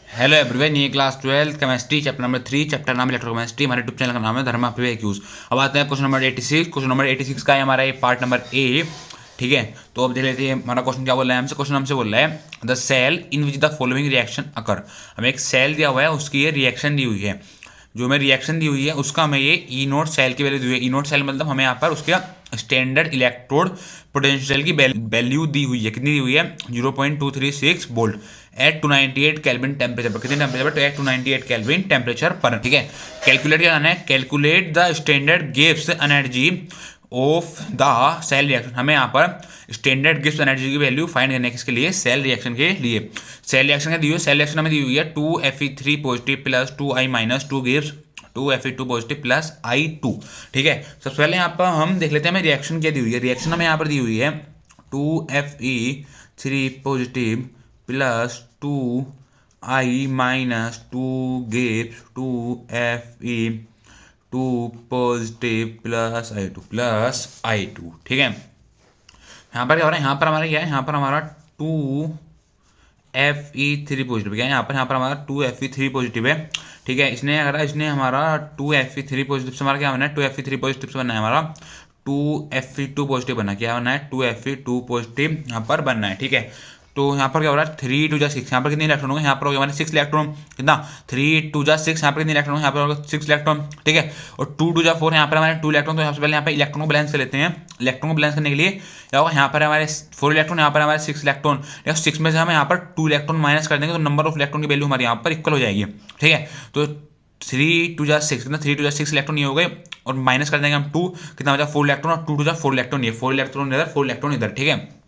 Hello everyone, ये class 12 chemistry chapter number 3, chapter नाम electrochemistry. हमारे यूट्यूब चैनल का नाम है धर्मा एक्यूज। अब आते हैं क्वेश्चन नंबर 86। क्वेश्चन नंबर 86 का है हमारा ये पार्ट नंबर ए। ठीक है, तो अब देख लेते हैं हमारा क्वेश्चन क्या बोल रहा है हमसे। क्वेश्चन हमसे बोल रहा है the cell in which the following reaction occur. हमें एक सेल दिया हुआ है, उसकी ये रिएक्शन दी हुई है। जो हमें रिएक्शन दी हुई है उसका हमें ये ई नोट सेल की वैल्यू दी हुई है। ई नोट सेल मतलब हमें यहाँ पर उसका स्टैंडर्ड इलेक्ट्रोड पोटेंशियल की वैल्यू दी हुई है। कितनी दी हुई है? 0.236 वोल्ट एट 298 केल्विन टेम्परेचर पर। कितने टेम्परेचर पर? एट 298 केल्विन टेम्परेचर पर। ठीक है, कैलकुलेट क्या करना है? Calculate the standard Gibbs energy of the cell reaction. हमें यहाँ पर स्टैंडर्ड गिब्स एनर्जी की वैल्यू फाइंड करने किसके लिए? सेल रिएक्शन के लिए। सेल रिएक्शन क्या दी हुई है? सेल रिएक्शन हमें दी हुई है 2Fe3 positive plus 2I minus 2 gives 2Fe2 positive plus I2। ठीक है, सबसे पहले यहाँ पर हम देख लेते हैं हमें रिएक्शन क्या दी हुई है। रिएक्शन हमें यहाँ पर दी हुई है 2Fe3 positive plus 2I minus 2 gives 2Fe2 positive plus I2। ठीक है, यहाँ पर क्या हो रहा है? यहाँ पर हमारा क्या है? यहाँ पर हमारा 2Fe3 पॉजिटिव क्या है? यहाँ पर हमारा 2Fe3 पॉजिटिव है। ठीक है, इसने हमारा 2Fe3 पॉजिटिव से हमारा क्या बनना है? 2Fe3 पॉजिटिव से बनना है हमारा 2Fe2 पॉजिटिव बनना है। क्या बनना है? 2Fe2 पॉजिटिव यहाँ पर बनना है। ठीक है, तो यहाँ पर क्या हो रहा है? 3 2 6। यहाँ पर कितने इलेक्ट्रॉन होंगे? यहाँ पर हो गया हमारे 6 इलेक्ट्रॉन। कितना? 3 2 6। यहाँ पर कितने इलेक्ट्रॉन होंगे? यहाँ पर होगा 6 इलेक्ट्रॉन। ठीक है, और 2 2 4। यहाँ पर हमारे 2 इलेक्ट्रॉन। तो सबसे पहले यहाँ पर इलेक्ट्रॉन को बैलेंस कर लेते हैं। इलेक्ट्रॉन को बैलेंस करने के लिए क्या होगा? यहाँ पर हमारे 4 इलेक्ट्रॉन, यहाँ पर हमारे 6 इलेक्ट्रॉन। 6 में से हम यहाँ पर 2 इलेक्ट्रॉन माइनस कर देंगे तो नंबर ऑफ इलेक्ट्रॉन की वैल्यू हमारी यहाँ पर इक्वल हो जाएगी। ठीक है, तो 3 2 6 कितना? 3 2 6 इलेक्ट्रॉन ये हो गए, और माइनस कर देंगे हम 2। कितना बचा? 4 इलेक्ट्रॉन, और 2 2 4 इलेक्ट्रॉन, ये 4 इलेक्ट्रॉन इधर 4 इलेक्ट्रॉन इधर। ठीक है,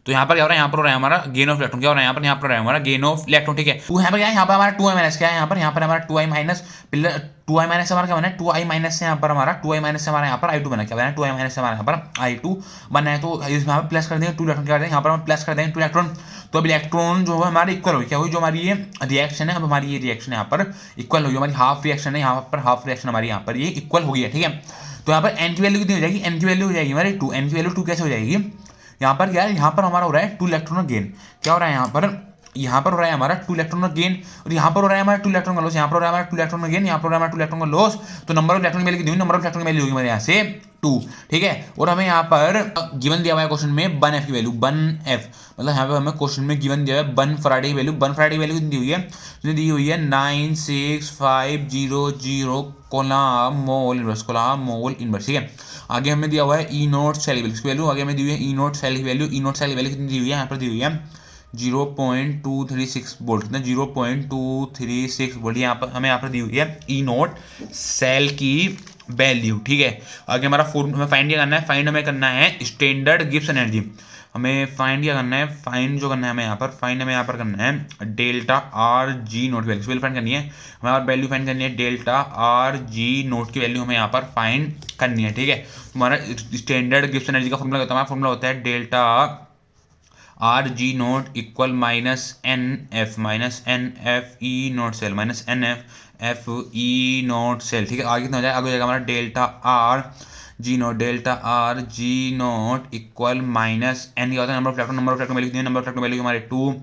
तो यहाँ पर क्या हो रहा है? यहाँ पर हो रहा है हमारा गेन ऑफ इलेक्ट्रॉन। क्या हो रहा है यहाँ पर? हो रहा है हमारा गेन ऑफ इलेक्ट्रॉन। ठीक है, टू यहाँ पर क्या है? यहाँ पर हमारा 2I माइनस क्या है? यहाँ पर हमारा 2I माइनस 2I माइनस से हमारा क्या बना है? 2I माइनस से यहाँ पर हमारा 2I माइनस से हमारा यहाँ पर I2 बना। क्या बना है? 2I माइनस से हमारा यहाँ पर I2 बना है। तो इसमें यहाँ पर प्लस कर देंगे 2 इलेक्ट्रॉन। क्या कर देंगे? यहाँ पर हम प्लस कर देंगे 2 इलेक्ट्रॉन। तो अब इलेक्ट्रॉन जो है हमारे इक्वल होगी। क्या हुई? जो हमारी ये रिएक्शन है, अब हमारी ये रिएक्शन यहाँ पर इक्वल होगी। हमारी हाफ रिएक्शन है, यहाँ पर हाफ रिएक्शन हमारी यहाँ पर ये इक्वल होगी है। ठीक है, तो यहाँ पर एन की वैल्यू कितनी हो जाएगी? एन की वैल्यू हो जाएगी हमारी 2। एन की वैल्यू 2 कैसे हो जाएगी? यहाँ पर क्या है? यहाँ पर हमारा हो रहा है 2 इलेक्ट्रॉन गेन। क्या हो रहा है यहाँ पर? यहाँ पर हो रहा है हमारा 2 इलेक्ट्रॉन गेन, और यहाँ पर हो रहा है हमारा 2 इलेक्ट्रॉन का लॉस। यहाँ पर हो रहा है हमारा 2 इलेक्ट्रॉन गेन, यहाँ पर हो रहा है हमारा 2 इलेक्ट्रॉन का लॉस। तो नंबर ऑफ इलेक्ट्रॉन की वैल्यू कितनी होगी? नंबर ऑफ इलेक्ट्रॉन की वैल्यू होगी हमारे यहाँ से 2। ठीक है, और हमें यहाँ पर गिवन दिया हुआ है क्वेश्चन में 1F की वैल्यू। 1F मतलब यहाँ पे हमें क्वेश्चन में गिवन दिया है 1 फराडे की वैल्यू। 1 फराडे की वैल्यू कितनी दी हुई है? जो दी हुई है 96500 coulomb mol inverse. Coulomb mol inverse. ठीक है, आगे हमें दिया हुआ है ई नोट सेल की वैल्यू। आगे हमें दी हुई है ई नोट सेल की वैल्यू। ई नोट सेल की वैल्यू कितनी दी हुई है? यहाँ पर दी हुई है 0.236 वोल्ट। कितना? 0.236 वोल्ट यहाँ पर हमें यहाँ पर दी हुई है ई नोट सेल की वैल्यू। ठीक है, आगे हमारा हमें फाइंड क्या करना है? फाइंड हमें करना है स्टैंडर्ड गिब्स एनर्जी। हमें फाइंड क्या करना है? फाइंड जो करना है हमें यहाँ पर, फाइंड हमें यहाँ पर करना है delta R G naught value find करनी है। हमें यहाँ पर वैल्यू फाइंड करनी है डेल्टा आर जी नोट की वैल्यू हमें यहाँ पर फाइंड करनी है। ठीक है, हमारा स्टैंडर्ड गिब्स एनर्जी का फॉर्मूला होता है, हमारा फॉर्मूला होता है delta R G naught equal minus N F E naught cell minus N F E naught cell. ठीक है, आगे कितना हो जाएगा? आगे हो जाएगा हमारा delta R G naught equal minus N. क्या होता है? Number of electron. Number of electron value कितनी है? नंबर ऑफ इलेक्ट्रॉन वैल्यू हमारे 2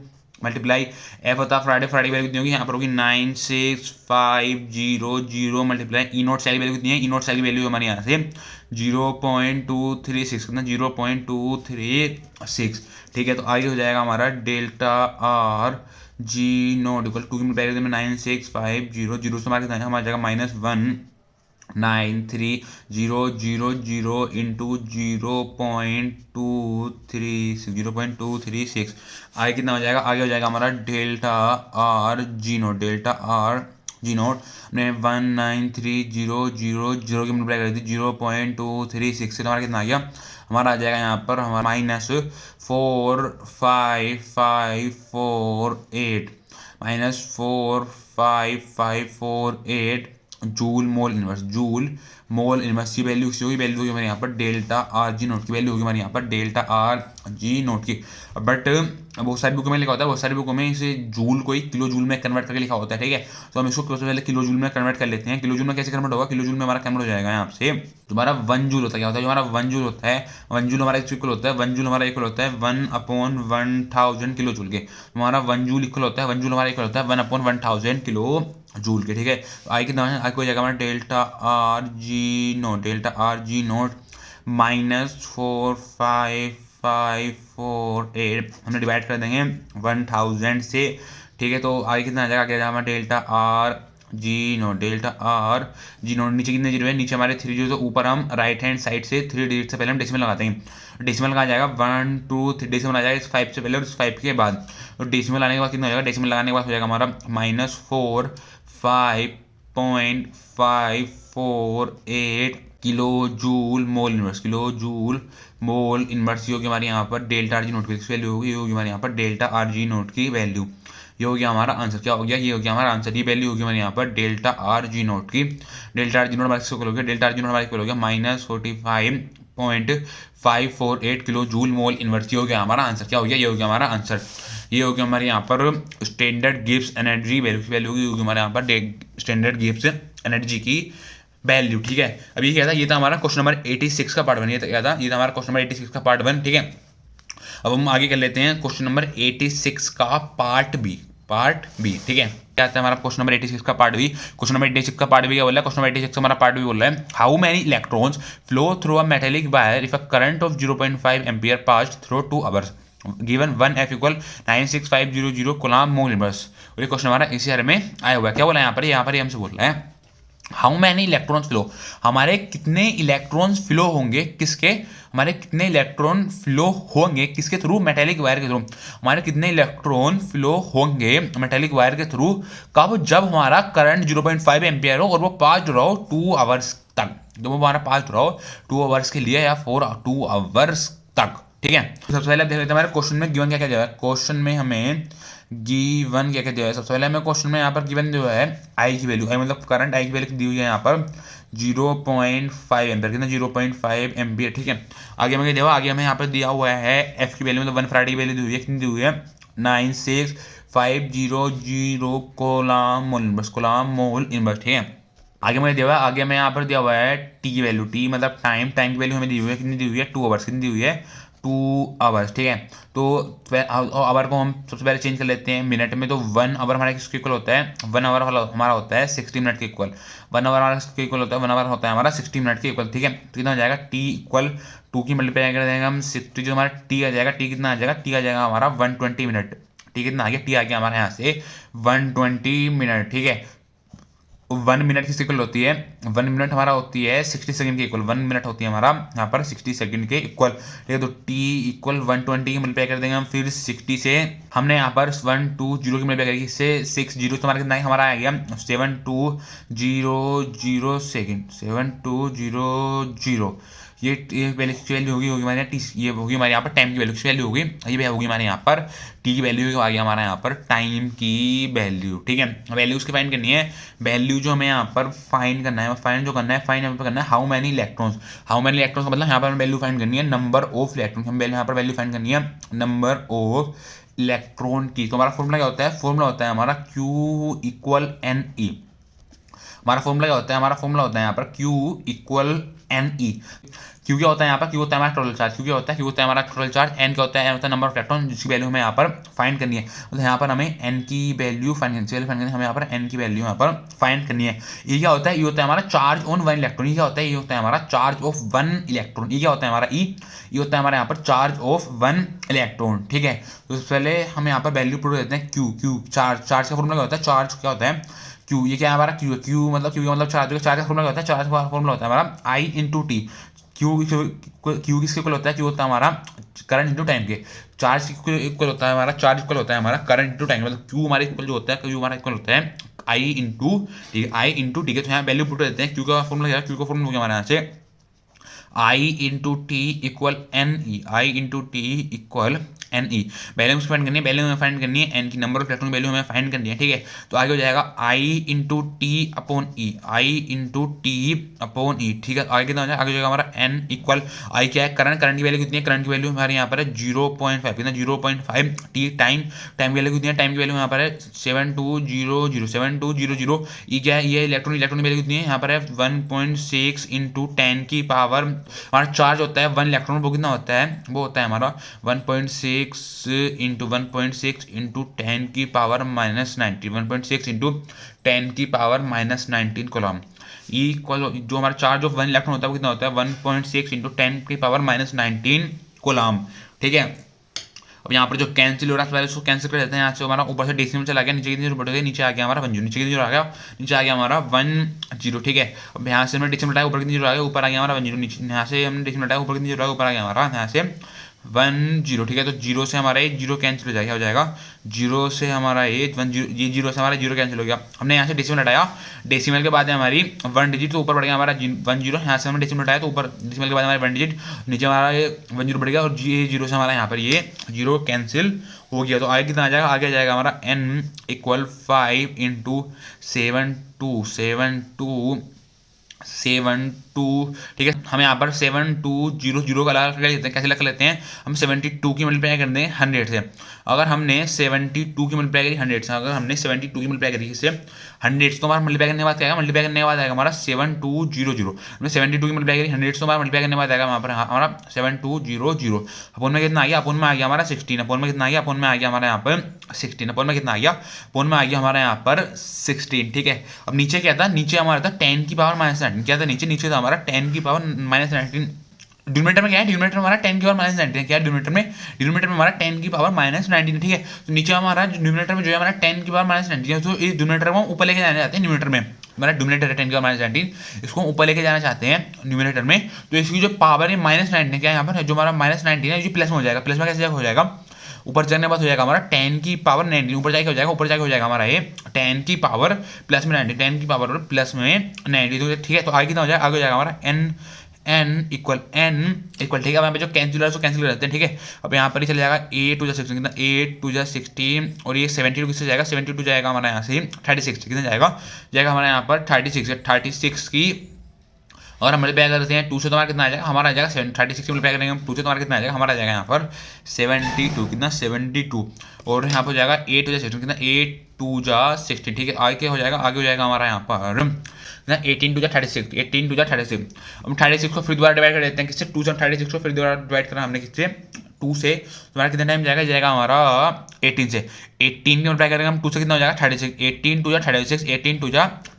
मल्टीप्लाई एफ होता है फ्राइडे वैल्यू कितनी होगी? यहाँ पर होगी 96500 मल्टीप्लाई ई नोट सेल की वैल्यू कितनी है? ई नोट सेल की वैल्यू हमारे यहाँ से 0.236 कितना? 0.236। ठीक है, तो आगे हो जाएगा हमारा delta R G naught equal 2 की मल्टीप्लाई में 96500 से हमारा जाएगा -1930000 इंटू 0.236 आगे कितना हो जाएगा? आगे हो जाएगा हमारा डेल्टा आर जी नोट ने 1930000 की मल्टीप्लाई कर दी 0.236 से हमारा कितना आ गया? हमारा आ जाएगा यहाँ पर हमारा -45548 -45548 joule mole inverse. Joule mole inverse की वैल्यू होगी हमारे यहाँ पर डेल्टा आर जी नोट की वैल्यू होगी हमारे यहाँ पर डेल्टा आर जी नोट की। बट बहुत सारी बुकों में लिखा होता है, बहुत सारी बुकों में इसे जूल को ही किलो जूल में कन्वर्ट करके लिखा होता है, ठीक है। तो हम इसको सबसे पहले किलो जूल में कन्वर्ट कर लेते हैं। किलो जूल में कैसे कन्वर्ट होगा, किलो जूल में हमारा कन्वर्ट हो जाएगा यहाँ से तुम्हारा 1 जूल होता है, क्या होता है जो हमारा 1 जूल होता है, 1 जूल हमारा इक्वल होता है, 1 जूल हमारा इक्वल होता है 1/1000 किलो जूल के। हमारा 1 जूल इक्वल होता है, 1 जूल हमारा इक्वल होता है 1/1000 किलो जूल के, ठीक है। आई कितना है, आई को जाएगा हमारा delta R G note, delta R G note -4554 हमने डिवाइड कर देंगे 1000 से, ठीक है। तो आगे कितना आ जाएगा, आगे हमारा delta R G note, delta R G note, नीचे कितने जीरो है, नीचे हमारे 3 जीरो, तो ऊपर हम राइट हैंड साइड से 3 डिजिट से पहले हम डेसिमल लगाते हैं। डेसिमल कहाँ जाएगा 1 2 3, डेसिमल आ जाएगा इस 5 से पहले और इस 5 के बाद। तो डेसिमल आने के बाद कितना हो जाएगा, डेसिमल लगाने के बाद हो जाएगा हमारा -45.548 kilo joule mole inverse, kilo joule mole inverse. ये होगी हमारे यहाँ पर डेल्टा आर जी नोट की वैल्यू होगी, ये होगी हमारे यहाँ पर डेल्टा आर जी नोट की वैल्यू। ये हो गया हमारा आंसर, क्या हो गया, ये हो गया हमारा आंसर। ये वैल्यू होगी हमारे यहाँ पर डेल्टा आर जी नोट की। डेल्टा आर जी नोट हमारे इक्वल हो गया, डेल्टा आर जी नोट हमारे इक्वल हो गया -45.548 किलो जूल मोल इनवर्स। ये हो गया हमारा आंसर, क्या हो गया, ये हो गया हमारा आंसर। ये हो गया हमारे यहाँ पर स्टैंडर्ड गिब्स एनर्जी वैल्यू की होगी हमारे यहाँ पर स्टैंडर्ड गिब्स एनर्जी की वैल्यू, ठीक है। अब ये क्या था, ये था हमारा क्वेश्चन नंबर 86 का पार्ट 1। ये क्या था, ये था हमारा क्वेश्चन नंबर 86 का पार्ट 1, ठीक है। अब हम आगे कर लेते हैं क्वेश्चन नंबर 86 का पार्ट बी, ठीक है। क्या आता है हमारा क्वेश्चन नंबर 86 का पार्ट बी। क्वेश्चन नंबर 86 का पार्ट बी क्या बोल रहा है, क्वेश्चन नंबर 86 का हमारा पार्ट बी बोल रहा है how many electrons flow through a metallic wire if a current of 0.5 ampere passed through 2 hours given 1F = 96500 coulomb mole inverse. और ये क्वेश्चन हमारा इसी में आया हुआ है। क्या बोला है यहाँ पर हमसे बोल रहा है हाउ मैनी इलेक्ट्रॉन्स फ्लो, हमारे कितने इलेक्ट्रॉन्स फ्लो होंगे, किसके, हमारे कितने इलेक्ट्रॉन फ्लो होंगे किसके थ्रू, मेटेलिक वायर के थ्रू। हमारे कितने इलेक्ट्रॉन फ्लो होंगे मेटेलिक वायर के थ्रू, कब, जब हमारा करंट 0.5 एम्पियर हो और वो पास रहो 2 आवर्स तक। जब वो हमारा पास रहो 2 आवर्स के लिए या 2 आवर्स तक, ठीक है। तो सबसे पहले देख लेते हैं हमारे क्वेश्चन में गिवन क्या क्या दिया है। क्वेश्चन में हमें गिवन क्या क्या दिया है, सबसे पहले हमें क्वेश्चन में यहाँ पर गिवन जो है आई की वैल्यू, आई मतलब करंट आई की वैल्यू दी हुई है यहाँ पर 0.5 एम्पियर, कितना 0.5 एम्पियर, ठीक है। आगे हमें दिया हुआ, आगे हमें यहाँ पर दिया हुआ है एफ की वैल्यू मतलब 1 फैराड की वैल्यू दी हुई है, कितनी दी हुई है 96,500 कूलम्ब मोल इनवर्स, ठीक है। आगे मुझे दिया हुआ है, आगे हमें यहाँ पर दिया हुआ है टी की वैल्यू, टी मतलब टाइम की वैल्यू हमें दी हुई है, कितनी दी हुई है 2 आवर्स, कितनी दी हुई है 2 आवर्स, ठीक है। तो आवर को हम सबसे पहले चेंज कर लेते हैं मिनट में। तो 1 आवर हमारा किसके इक्वल होता है, 1 आवर हमारा होता है 60 मिनट के इक्वल। 1 आवर हमारा किसके इक्वल होता है, 1 आवर होता है हमारा 60 मिनट के इक्वल, ठीक है। तो कितना हो जाएगा टी इक्वल 2 की मल्टीप्लाई कर देंगे हम 60, जो हमारा टी आ जाएगा, टी कितना आ जाएगा, टी आ जाएगा हमारा 120 मिनट, टी कितना आ गया, टी आ गया हमारे यहाँ से 120 मिनट, ठीक है। 1 मिनट किसके इक्वल होती है, 1 मिनट हमारा होती है 60 सेकंड के इक्वल, 1 मिनट होती है हमारा यहाँ पर 60 सेकंड के इक्वल, ठीक है। तो टी इक्वल 120 की मल्टीप्लाई कर देंगे हम, फिर 60 से हमने यहाँ पर 120 की मल्टीप्लाई करेगी, इससे 60 तो हमारा कितना हमारा आ गया 7200 सेकेंड, 7200। ये वैल्यू की वैल्यू होगी हमारे यहाँ टी, ये होगी हमारे यहाँ पर टाइम की वैल्यू की वैल्यू होगी, ये होगी हमारे यहाँ पर टी की वैल्यू आ गया हमारा यहाँ पर टाइम की वैल्यू, ठीक है। वैल्यू उसकी फाइंड करनी है, वैल्यू जो हमें यहाँ पर फाइंड करना है, फाइंड जो करना है, फाइंड यहाँ पर करना है how many electrons, how many electrons का मतलब यहाँ पर हमें वैल्यू फाइंड करनी है नंबर ऑफ इलेक्ट्रॉन, हम यहाँ पर वैल्यू फाइंड करनी है नंबर ऑफ इलेक्ट्रॉन की। तो हमारा फॉर्मूला क्या होता है, फॉर्मूला होता है हमारा Q = NE, हमारा फॉर्मूला क्या होता है, हमारा फॉर्मूला होता है यहाँ पर Q = NE। क्यू क्या होता है यहाँ पर, क्यू होता है हमारा टोटल चार्ज, क्यू क्या होता है, क्यू होता है हमारा टोटल चार्ज, एन क्या होता है, एन होता है नंबर ऑफ इलेक्ट्रॉन, जिसकी वैल्यू हमें यहाँ पर फाइंड करनी है। मतलब यहाँ पर हमें एन की वैल्यू फाइंड करनी है, हमें यहाँ पर एन की वैल्यू यहाँ पर फाइंड करनी है। ये क्या होता है, ये होता है हमारा चार्ज ऑन 1 इलेक्ट्रॉन, ये क्या होता है, ये होता है हमारा चार्ज ऑफ 1 इलेक्ट्रॉन, ये क्या होता है हमारा ई, ये होता है हमारे यहाँ पर चार्ज ऑफ 1 इलेक्ट्रॉन, ठीक है। तो सबसे पहले हम यहाँ पर वैल्यू प्रूव देते हैं क्यू चार्ज का फॉर्मूला क्या होता है, चार्ज क्या होता है क्यू, ये क्या है हमारा क्यू मतलब चार्ज का फॉर्मूला क्या होता है, चार्ज का फॉर्मूला होता है हमारा I × T। क्यू किसके इक्वल होता है, क्यू होता है हमारा करंट इंटू टाइम के, चार्ज इक्वल होता है हमारा, चार्ज इक्वल होता है हमारा करंट इंटू टाइम, मतलब क्यू हमारे इक्वल जो होता है, क्यू हमारा इक्वल होता है I × T, I × T, तो यहाँ वैल्यू पुट देते हैं। क्यू का फॉर्मूला क्या है, क्यू का फॉर्मूला हो गया हमारे यहाँ से I × T = NE, I × T = N E value उसको फाइंड करनी है, वैल्यू हमें फाइंड करनी है एन की, नंबर ऑफ इलेक्ट्रॉन वैल्यू हमें फाइंड करनी है, ठीक है। तो आगे हो जाएगा I into T upon E, I into T upon E, ठीक है। आगे कितना हो जाएगा, आगे हो जाएगा हमारा एन इक्वल आई क्या है, करंट, करंट की वैल्यू कितनी है, करंट की वैल्यू हमारे यहाँ पर है 0.5, कितना 0.5, टी टाइम, टाइम की वैल्यू कितनी है, टाइम की वैल्यू यहाँ पर है 7200, ई क्या है, ये इलेक्ट्रॉन, इलेक्ट्रॉन की वैल्यू कितनी है यहाँ पर है 1.6 इंटू 10 की पावर, हमारा चार्ज होता है 1 इलेक्ट्रॉन, वो कितना होता है, वो होता है हमारा 1.6 इंटू 1.6 इंटू 10 की पावर -19, 1.6 इंटू 10 की पावर -19 कोलॉम इक्वल, जो हमारा चार्ज ऑफ 1 इलेक्ट्रॉन होता है वो कितना होता है 1.6 इंटू 10 की पावर -19 कोलॉम, ठीक है। अब यहाँ पर जो कैंसिल हो रहा है पहले उसको कैंसिल कर देते हैं, यहाँ से हमारा ऊपर से डेसिमल चला गया, नीचे की जीरो बढ़ गया, नीचे आ गया हमारा 1 0, नीचे की जीरो आ गया, नीचे आ गया हमारा 1 0, ठीक है। अब यहाँ से हमने डेसिमल हटाया, ऊपर कितनी जीरो आ गया, ऊपर आ गया हमारा 1 0, नीचे यहाँ से हमने डेसिमल हटाया, ऊपर कितनी जीरो आ गया, ऊपर आ गया हमारा यहाँ से 1 0, ठीक है। तो जीरो से हमारा ये जीरो कैंसिल हो जाएगा, हो जाएगा जीरो से हमारा ये 1 0, ये जीरो से हमारा जीरो कैंसिल हो गया। हमने यहाँ से डेसिमल हटाया, डेसिमल के बाद हमारी 1 डिजिट तो ऊपर बढ़ गया हमारा 1 0, यहाँ से हमने डेसिमल हटाया तो ऊपर डेसिमल के बाद हमारे 1 डिजिट, नीचे हमारा ये 1 0 बढ़ गया, और ये जीरो से हमारा यहाँ पर ये जीरो कैंसिल हो गया। तो आगे कितना आ जाएगा, आगे आ जाएगा हमारा n इक्वल 5 इंटू 7 2 7 2 7 2, ठीक है। हमें यहाँ पर 7 2 0 0 का अलग लेते हैं, कैसे लग लेते हैं हम 72 की मल्टीप्लाई कर दें 100 से, अगर हमने 72 की मल्टीप्लाई करी 100 से, अगर हमने 72 की मल्टीप्लाई करी इससे 100 से, तो हमारा मल्टीप्लाई करने के बाद क्या आएगा, मल्टीप्लाई करने के बाद आएगा हमारा 7200, हमने 72 की मल्टीप्लाई करी 100 से, हमारा मल्टीप्लाई करने के बाद आएगा वहाँ पर हमारा 7200, अपोन में कितना आ गया, अपोन में आ गया हमारा 16, अपोन में कितना आ गया, अपोन में आ गया हमारा यहाँ पर 16, अपोन में कितना आ गया, अपोन में आ गया हमारा यहाँ पर 16, ठीक है। अब नीचे क्या था, नीचे हमारा था 10 की पावर -19, क्या था नीचे, नीचे था हमारा 10 की पावर -19, डिनोमिनेटर में क्या है, डिनोमिनेटर हमारा 10 की पावर -19 क्या है, डिनोमिनेटर में हमारा 10 की पावर -19, ठीक है। तो नीचे हमारा डिनोमिनेटर में जो है हमारा 10 की पावर -19, तो इस डिनोमिनेटर को ऊपर लेके जाना चाहते हैं, न्यूमिनेटर में हमारा डिनोमिनेटर है 10 की पावर -19, इसको ऊपर लेके जाना चाहते हैं न्यूमिनेटर में, तो इसकी जो पावर है -19 क्या है, यहाँ पर जो हमारा -19 है, जो प्लस में हो जाएगा, प्लस में कैसे हो जाएगा, ऊपर चलने के बाद हो जाएगा हमारा 10 की पावर 19, ऊपर जाके हो जाएगा, ऊपर जाके हो जाएगा हमारा ये 10 की पावर प्लस में 90, 10 की पावर प्लस में 90, तो ठीक है। तो आगे कितना हो जाएगा, आगे हो जाएगा हमारा n इक्वल, ठीक है। अब यहाँ पे जो कैंसिल है उसको कैंसिल कर देते हैं, ठीक है। अब यहाँ पर ही चले जाएगा 8 2 16, कितना 8 2 16, और ये 72 किससे जाएगा, 72 जाएगा हमारा यहाँ से 36, कितना जाएगा हमारा यहाँ पर 36 की, और हम मल्टीप्लाई करते हैं 2 से, तो हमारा कितना आ जाएगा, हमारा आ जाएगा 36 से मल्टीप्लाई करेंगे हम 2 से, तो हमारा कितना आ जाएगा, हमारा आ जाएगा यहाँ पर 72, कितना 72, और यहाँ पर हो जाएगा 8 2 16, कितना 8 2 16, ठीक है। आगे हो जाएगा, आगे हो जाएगा हमारा यहाँ पर 18 2 36, 18 2 36, हम 36 को फिर दोबारा डिवाइड कर देते हैं, किससे 2 से 36 को फिर दोबारा डिवाइड करा हमने किससे 2 से, तुम्हारा कितना टाइम जाएगा हमारा 18 से, 18 की मल्टीप्लाई करेंगे हम 2 से, कितना हो जाएगा 36, 18 2 36, 18 2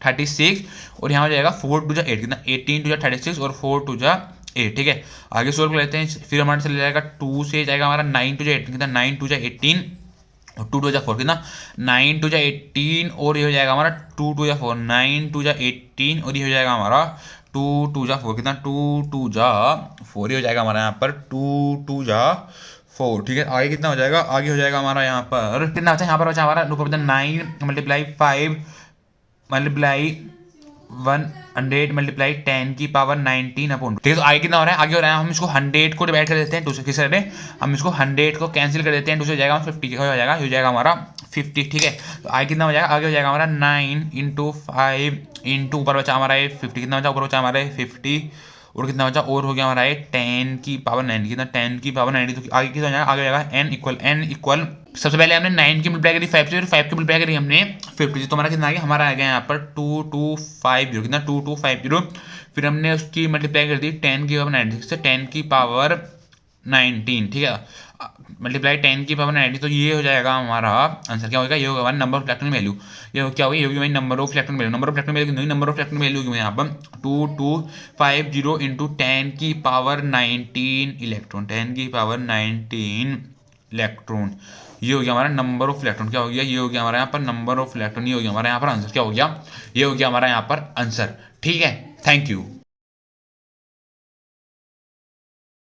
36, और यहाँ हो जाएगा 4 2 8, कितना 18 2 36 और 4 2 8, ठीक है। आगे सोल्व कर लेते हैं, फिर हमारे चले जाएगा 2 से जाएगा हमारा 9 2 8, कितना 9 2 18 और 2 2 4, कितना 9 2 18, और ये हो जाएगा हमारा 2 2 4, 9 2 18, और ये हो जाएगा हमारा 2 2 4, कितना 2 2 4, ये हो जाएगा हमारा यहाँ पर 2 2 4, ठीक है। आगे कितना हो जाएगा, आगे हो जाएगा हमारा यहाँ पर कितना बचा, यहाँ पर बचा हमारा 9 मल्टीप्लाई 5 मल्टीप्लाई 100 मल्टीप्लाई 10 की पावर 19 अपॉन, ठीक है। तो आगे कितना हो रहा है, आगे हो रहा है हम इसको 100 को डिवाइड कर देते हैं 2 से, किस तरह हम इसको 100 को कैंसिल कर देते हैं 2 से, जाएगा 50, हो जाएगा हमारा 50, ठीक है। तो आगे कितना हो जाएगा, आगे हो जाएगा हमारा 9 इंटू 5 इंटू ऊपर बचा हमारा ये 50, कितना बचा, ऊपर बचा हमारा 50, और कितना बचा, और हो गया हमारा ये 10 की पावर 90, कितना 10 की पावर 90, तो आगे कितना हो जाएगा, आगे हो जाएगा n इक्वल सबसे पहले हमने 9 की मल्टीप्लाई करी 5 से, 5 की मल्टीप्लाई करी हमने 50 से, तो हमारा कितना आ गया, हमारा आ गया यहाँ पर 2250, कितना 2250, फिर हमने उसकी मल्टीप्लाई कर दी 10 की पावर 96 से, 10 की पावर 19, ठीक है, मल्टीप्लाई 10 की पावर 90, तो ये हो जाएगा हमारा आंसर, क्या होगा, ये होगा हमारा नंबर ऑफ इलेक्ट्रॉन वैल्यू, ये क्या होगी, ये होगी हमारी number of electron value, number of electron value, number of electron value की यहाँ पर 2250 इंटू 10 की पावर 19 इलेक्ट्रॉन, 10 की पावर 19 इलेक्ट्रॉन, ये हो गया हमारा नंबर ऑफ इलेक्ट्रॉन, क्या हो गया, ये हो गया हमारा यहाँ पर नंबर ऑफ इलेक्ट्रॉन, ये हो गया हमारा यहाँ पर आंसर, क्या हो गया, ये हो गया हमारा यहाँ पर आंसर, ठीक है। Thank you.